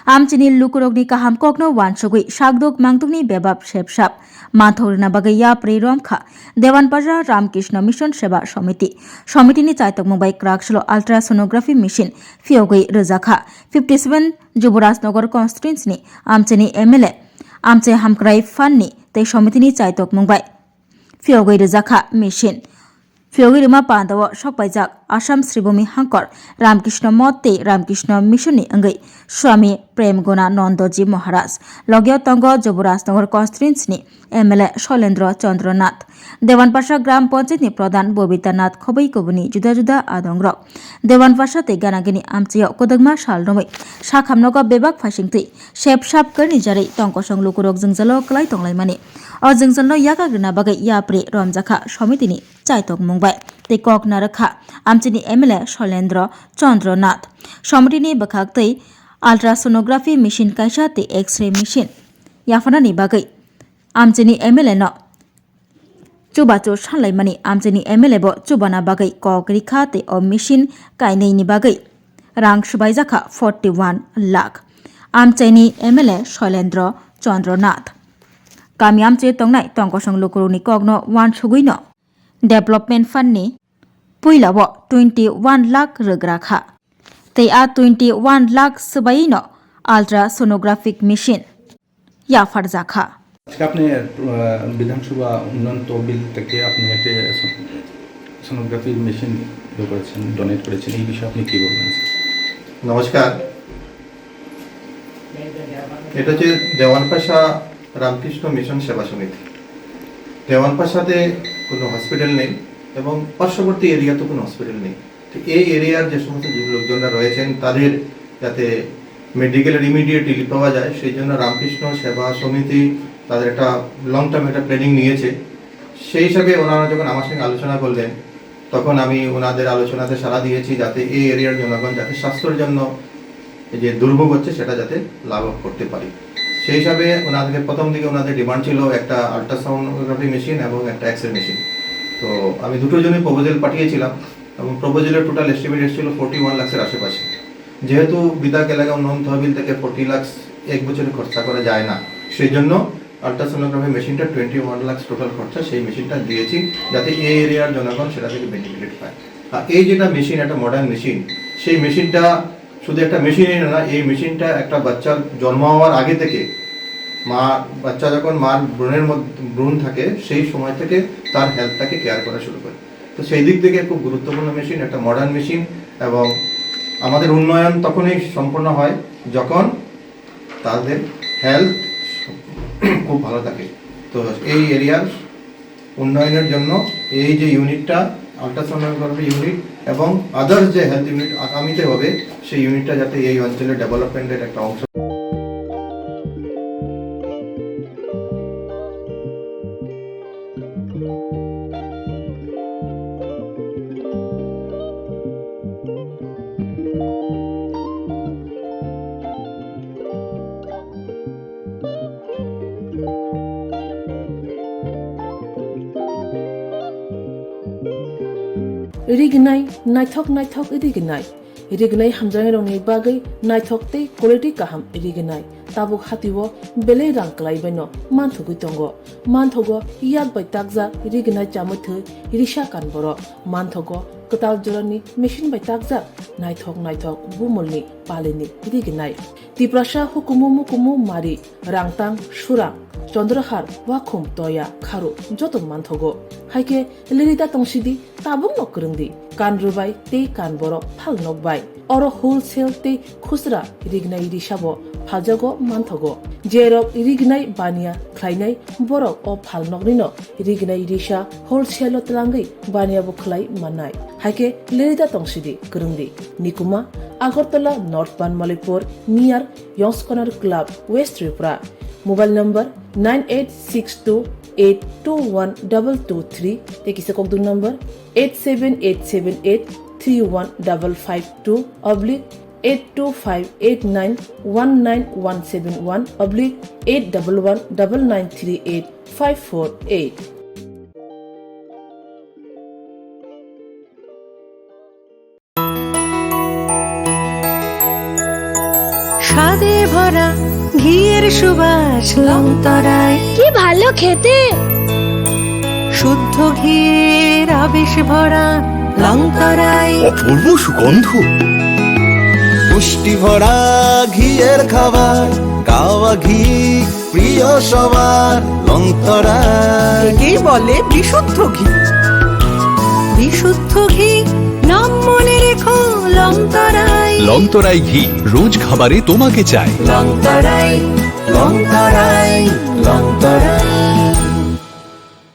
Amchini lukurokni kaham kokno wansugui shagdok mangtukni bebab shepshap mathorna bagaya pre-romkha Dewan Paja Ramkrishna Mission Seba Somiti ni Chaitok Mumbai Krakshlo ultrasonography machine Fiogui Rezakha 57 Juburasnagar constituency ni Amchini MLA Amche Hamkrai Fanni Te Somiti ni Chaitok Mumbai Fiogui Rezakha machine Fiogui Rima Pandawa Shokpaijak Assam Sribhumi Hankor Ramkrishna Motte Ramkrishna Mission ni Angai Swami Prem Guna Nondoji Maharaj Logyo Tongo Juburasnagar constituency ni MLA Sholendra Chandranath Dewanpasha Gram Panchayat ni Pradhan Bobita Nath Khobai Kobuni Juda Juda Adongrok Dewanpasha te Ganagini Amchiyo Kodagma Shalnomai Shakhamnoga Bebak Fashingti Shep Shap Karni Jari Tongkosong Lukurok Jingzalo Klai Tonglaimani O Jingzalo Yaka Gina Bagai Yapre Ramjakha Somitini Chaitok Mumbai Te Kok Narakha Amchini MLA Sholendra Chandranath Somitini Bakhak ultrasonography machine kaisa te X-ray machine Yafanani Bagai Amchini MLA no Chubacho Shalaimani Amchini MLA bo Chubana Bagai Kok Rikha te o machine Kainei ni Bagai Rang Shubaizakha 41 lakh Amchini MLA Sholendra Chandranath Kami Amche Tongnai Tongkosong Lukuruni Kogno Wan Shuguino Development Fund ni Puilabo 21 lakh Rugrakha Te a 21 lakh Subaino ultrasonographic machine Yafar Zakha আপনি বিধানসভা উন্নয়ন তহবিল থেকে আপনি একটা sonography machine করেছেন donate করেছেন এই বিষয়ে আপনি কি বলবেন নমস্কার এটা হচ্ছে দেওয়ানপাশা রামকৃষ্ণ মিশন সেবা সমিতি দেওয়ানপাশাতে কোনো হসপিটাল নেই এবং পার্শ্ববর্তী এরিয়াতে কোনো হসপিটাল নেই এই এরিয়ার যে সমস্ত লোকজনরা রয়েছেন তাদের যাতে মেডিকেলের ইমিডিয়েট রিলিফ পাওয়া যায় সেই জন্য রামকৃষ্ণ সেবা সমিতি তাদের একটা লং টার্ম একটা প্ল্যানিং নিয়েছে সেই হিসাবে ওনারা যখন আমার সঙ্গে আলোচনা করলেন তখন আমি ওনাদের আলোচনাতে সাড়া দিয়েছি যাতে এই এরিয়ার জনগণ যাতে স্বাস্থ্যের জন্য যে দুর্ভোগ হচ্ছে সেটা যাতে লাভ করতে পারি সেই হিসাবে ওনাদের প্রথম দিকে ওনাদের ডিমান্ড ছিল একটা আল্ট্রাসাউন্ডোগ্রাফি মেশিন এবং একটা এক্সরে মেশিন তো আমি দুটোর জন্য প্রপোজাল পাঠিয়েছিলাম এবং প্রপোজালের টোটাল এস্টিমেট এসেছিল 41 লাখের আশেপাশে যেহেতু বিধায়ক এলাকা উন্নয়ন তহবিল থেকে 40 লাখ এক বছরে খরচা করা যায় না সেই জন্য আল্ট্রাসোনোগ্রাফি মেশিনটা 21 লাখ টোটাল খরচা সেই মেশিনটা দিয়েছি যাতে এই এরিয়ার জনগণ সেটা থেকে বেনিফিট পায় আর এই যেটা মেশিন একটা মডার্ন মেশিন সেই মেশিনটা শুধু একটা মেশিনই না এই মেশিনটা একটা বাচ্চার জন্ম হওয়ার আগে থেকে বাচ্চা যখন মার ভ্রূণ থাকে সেই সময় থেকে তার হেলথটাকে কেয়ার করা শুরু করে তো সেই দিক থেকে খুব গুরুত্বপূর্ণ মেশিন একটা মডার্ন মেশিন এবং আমাদের উন্নয়ন তখনই সম্পূর্ণ হয় যখন তাদের হেলথ খুব ভালো থাকে তো এই এরিয়ার উন্নয়নের জন্য এই যে ইউনিটটা আল্ট্রাসোনোগ্রাফি ইউনিট এবং আদার্স যে হেলথ ইউনিট আগামীতে হবে সেই ইউনিটটা যাতে এই অঞ্চলের ডেভেলপমেন্টের একটা অংশ Rignai, Naithok Rignai. Rignai Hamjang Roni Bagay, Naithok te, quality kaham Rignai. Tabuk Hatiwo, Bele Ranklai Beno, Mantogutongo, Mantogo, Yag by Tagza, Rignai Jamatu, Risha Kanboro, Mantogo, Kotal Jorani, Mission by Tagza, Naithok, Bumulni, Palini, Rignai. Tiprasha Hukumumu Mari, Rangtang, Shurang. Chandrahar, Wakum, Toya, Karu, Jotom Mantogo. Haike, Lirida Tongshidi, Tabung Nokrundi, Kanrubai, Te Kanboro, Pal Nokbai, Oro Wholesale Te Kusra, Rignai Rishabo, Paljago, Mantogo, Jerok, Rignai Bania, Klainai, Borok, O Pal Nognino, Rignai Risha, Wholesale Tlangi, Bania Buklai, Manai. Haike, Lirida Tongshidi, Grundi, Nikuma, Agartala, North Ban Malipur, near Yongs Corner Club, West Tripura. Mobile number 9862821223. Take is a contact number 87878315552 oblique 82589191171 oblique 8119938 548. স্বাদে ভরা ঘিয়ের সুবাস লংতরায়, কি ভালো খেতে। শুদ্ধ ঘিয়ের আবেশ ভরা লংতরায়, অপূর্ব সুগন্ধ। পুষ্টি ভরা ঘিয়ের খাবার, গাওয়া ঘি প্রিয় সবার লংতরা। একেই বলে বিশুদ্ধ ঘি। বিশুদ্ধ ঘি নাম মনে রেখো লংতরায়, লংতরাই ঘি রোজ খাবারে তোমাকে চাই। লংতরায়, লংতরায়, লংতরায়।